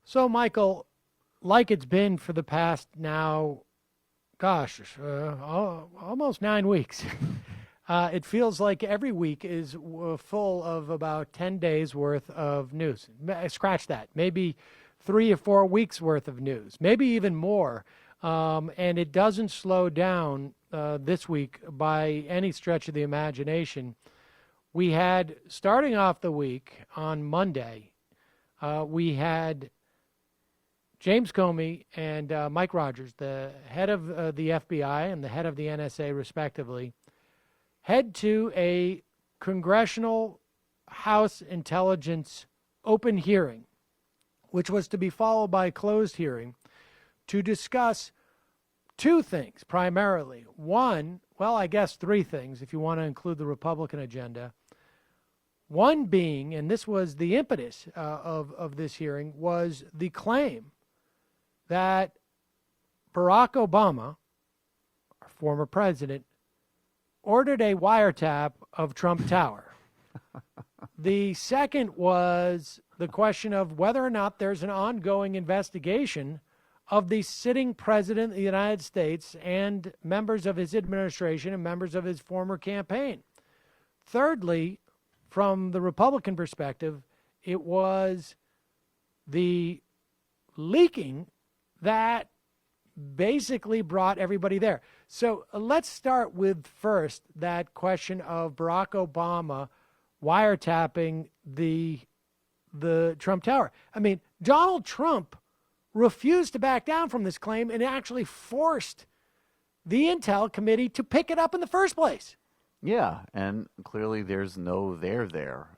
So, Michael, like it's been for the past now, almost 9 weeks, it feels like every week is full of about 10 days worth of news. Scratch that. Maybe 3 or 4 weeks worth of news, maybe even more. And it doesn't slow down this week by any stretch of the imagination. We had, starting off the week on Monday, we had James Comey and Mike Rodgers, the head of the FBI and the head of the NSA, respectively, head to a Congressional House Intelligence open hearing, which was to be followed by a closed hearing, to discuss two things primarily. One, well, I guess three things if you want to include the Republican agenda. One being, and this was the impetus of this hearing, was the claim that Barack Obama, our former president, ordered a wiretap of Trump Tower. The second was the question of whether or not there's an ongoing investigation of the sitting president of the United States and members of his administration and members of his former campaign. Thirdly, from the Republican perspective, it was the leaking that basically brought everybody there. So let's start with first that question of Barack Obama wiretapping the Trump Tower. I mean, Donald Trump refused to back down from this claim and actually forced the Intel Committee to pick it up in the first place. Yeah, and clearly there's no there there.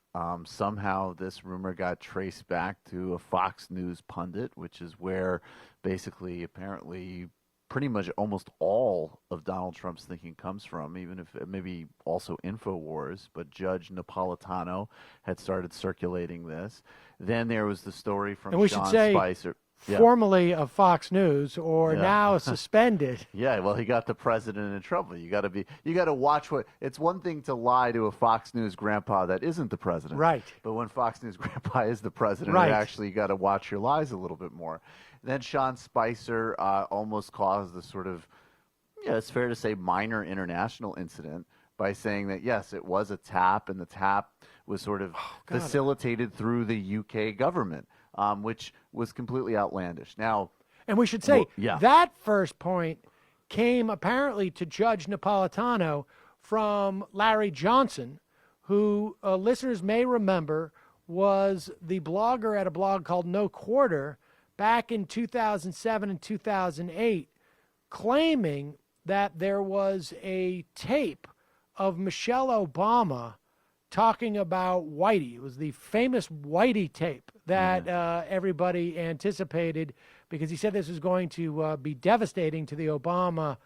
Somehow this rumor got traced back to a Fox News pundit, which is where basically apparently pretty much almost all of Donald Trump's thinking comes from, even if maybe also InfoWars, but Judge Napolitano had started circulating this. Then there was the story from Sean Spicer. Formerly of Fox News, or now suspended. Yeah, well, he got the president in trouble. You got to watch what. It's one thing to lie to a Fox News grandpa that isn't the president, right? But when Fox News grandpa is the president, right, you got to watch your lies a little bit more. Then Sean Spicer almost caused the sort of, it's fair to say, minor international incident by saying that yes, it was a tap, and the tap was sort of facilitated through the UK government. Which was completely outlandish. Now, and we should say that first point came apparently to Judge Napolitano from Larry Johnson, who listeners may remember was the blogger at a blog called No Quarter back in 2007 and 2008, claiming that there was a tape of Michelle Obama talking about Whitey. It was the famous Whitey tape that everybody anticipated, because he said this was going to be devastating to the Obama,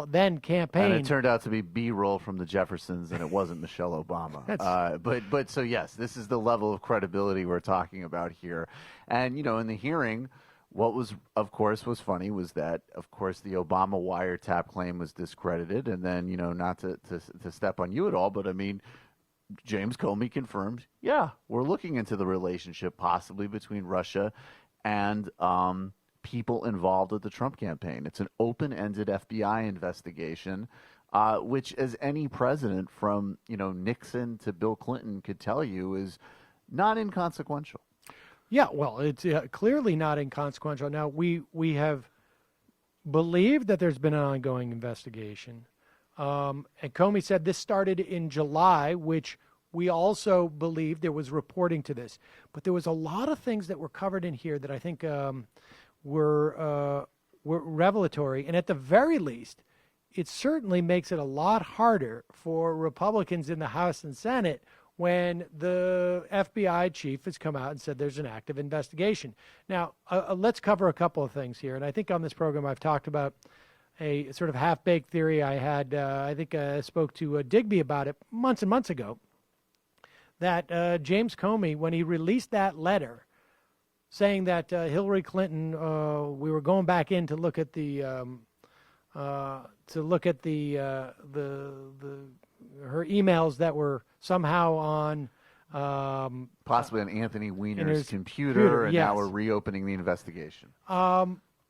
then campaign. And it turned out to be B-roll from the Jeffersons, and it wasn't Michelle Obama. But so yes, this is the level of credibility we're talking about here. And, in the hearing, what was funny was that, of course, the Obama wiretap claim was discredited. And then, not to step on you at all, but I mean, James Comey confirmed, we're looking into the relationship possibly between Russia and people involved with the Trump campaign. It's an open-ended FBI investigation, which, as any president from, Nixon to Bill Clinton could tell you, is not inconsequential. Yeah, well, it's clearly not inconsequential. Now, we have believed that there's been an ongoing investigation. And Comey said this started in July, which we also believed there was reporting to this. But there was a lot of things that were covered in here that I think were revelatory. And at the very least, it certainly makes it a lot harder for Republicans in the House and Senate when the FBI chief has come out and said there's an active investigation. Now, let's cover a couple of things here. And I think on this program I've talked about a sort of half-baked theory I had. I think I spoke to Digby about it months and months ago, that James Comey, when he released that letter saying that Hillary Clinton, we were going back in to look at the her emails that were somehow on Possibly on Anthony Weiner's computer, and yes. now we're reopening the investigation.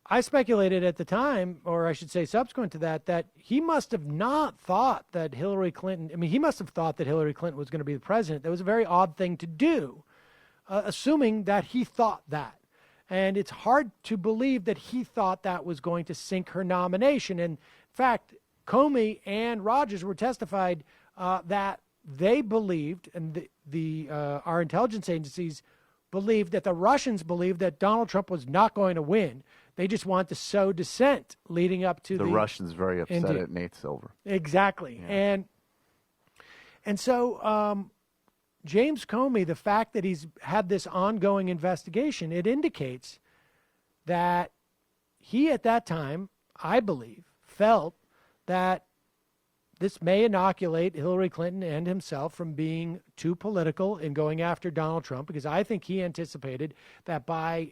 I speculated at the time, or I should say subsequent to that, that he must have not thought that Hillary Clinton, he must have thought that Hillary Clinton was going to be the president. That was a very odd thing to do, assuming that he thought that. And it's hard to believe that he thought that was going to sink her nomination. And in fact, Comey and Rodgers were testified that they believed, and our intelligence agencies believed, that the Russians believed that Donald Trump was not going to win. They just want to sow dissent leading up to the Russians very upset at Nate Silver. Exactly. Yeah. And so James Comey, the fact that he's had this ongoing investigation, it indicates that he at that time, I believe, felt that this may inoculate Hillary Clinton and himself from being too political in going after Donald Trump, because I think he anticipated that by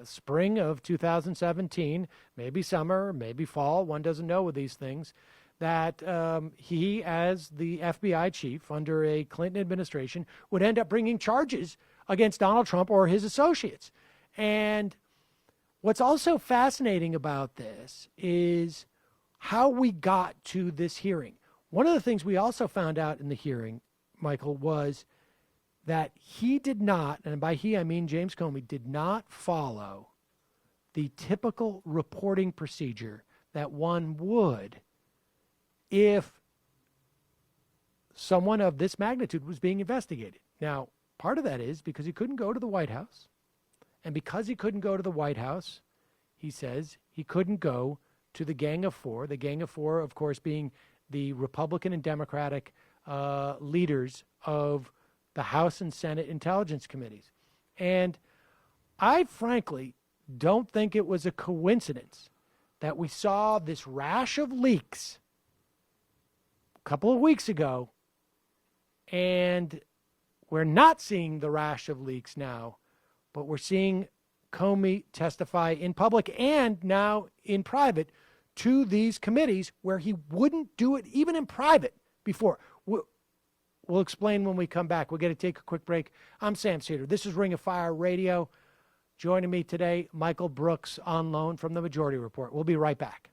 spring of 2017, maybe summer, maybe fall, one doesn't know with these things, that he, as the FBI chief under a Clinton administration, would end up bringing charges against Donald Trump or his associates. And what's also fascinating about this is how we got to this hearing. One of the things we also found out in the hearing, Michael, was that he did not, and by he I mean James Comey, did not follow the typical reporting procedure that one would if someone of this magnitude was being investigated. Now, part of that is because he couldn't go to the White House. And because he couldn't go to the White House, he says he couldn't go to the Gang of Four. The Gang of Four, of course, being the Republican and Democratic leaders of the House and Senate Intelligence Committees. And I frankly don't think it was a coincidence that we saw this rash of leaks a couple of weeks ago, and we're not seeing the rash of leaks now, but we're seeing Comey testify in public and now in private to these committees where he wouldn't do it even in private before. We'll explain when we come back. We're going to take a quick break. I'm Sam Seder. This is Ring of Fire Radio. Joining me today, Michael Brooks on loan from the Majority Report. We'll be right back.